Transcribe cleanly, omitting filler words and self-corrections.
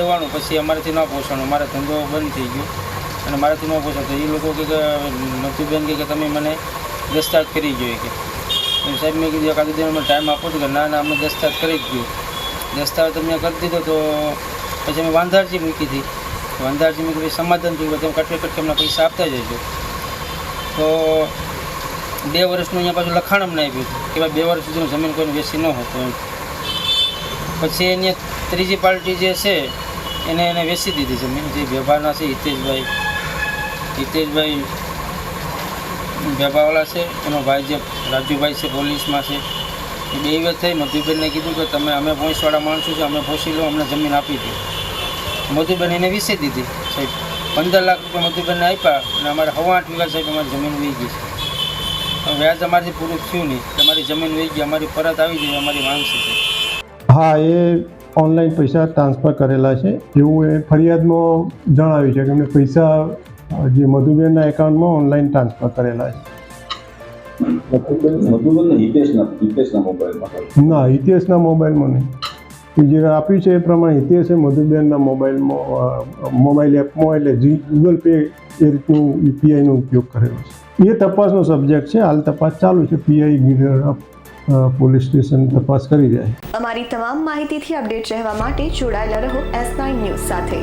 લેવાનું પછી અમારાથી ન પોસાણું, મારો ધંધો બંધ થઈ ગયો અને મારાથી ન પોસાતો. એ લોકો કે નથુબેન કે તમે મને દસ્તાવેજ કરી જોઈએ કે સાહેબ મેં કીધું એકાદ દિન મને ટાઈમ આપો તો કે ના ના અમે દસ્તાવેજ કરી જ ગયું. દસ્તાવેજ મેં કરી દીધો તો પછી અમે વાંધારજી મૂકી હતી. વાંધારજી મૂકી પછી સમાધાન થયું તમે કટકે એમના પૈસા આપતા જજો. તો 2 વર્ષનું અહીંયા પાછું લખાણ અમને આપ્યું કે ભાઈ 2 વર્ષ સુધીનું જમીન કોઈને વેચી ન હોતો એમ. પછી એની ત્રીજી પાર્ટી જે છે એને વેચી દીધી જમીન. જે વ્યવહારના છે હિતેશભાઈ વ્યવહારવાળા છે, એનો ભાઈ જે રાજુભાઈ છે પોલીસમાં છે, એ 2 વાત થઈ. મધુબેનને કીધું કે તમે અમે પોઈસવાળા માણસો છે, અમે પોસી લો, અમને જમીન આપી હતી. મધુબેન એને વેચી દીધી સાહેબ. 15 લાખ રૂપિયા મધુબેનને આપ્યા અને અમારે 8.5 વીઘા સાહેબ અમારી જમીન વહી ગઈ છે. વ્યાજ અમારાથી પૂરું થયું નહીં, તમારી જમીન વહી ગઈ, અમારી પરત આવી જાય અમારી માંગ છે. હા, એ ઓનલાઈન પૈસા ટ્રાન્સફર કરેલા છે એવું એ ફરિયાદમાં જણાવ્યું છે કે એમને પૈસા જે મધુબેનના એકાઉન્ટમાં ઓનલાઈન ટ્રાન્સફર કરેલા છે. ના, હિતેશના મોબાઈલમાં નહીં. જે આપ્યું છે એ પ્રમાણે હિતેશે મધુબેનના મોબાઈલ એપમાં એટલે ગૂગલ પે એ રીતનું યુપીઆઈનો ઉપયોગ કરેલો છે. એ તપાસનો સબ્જેક્ટ છે. હાલ તપાસ ચાલુ છે. પીઆઈ ગિરનાર પોલીસ સ્ટેશન તપાસ કરી રહ્યા છે. અમારી તમામ માહિતીથી અપડેટ રહેવા માટે જોડાયેલા રહો S9 ન્યૂઝ સાથે.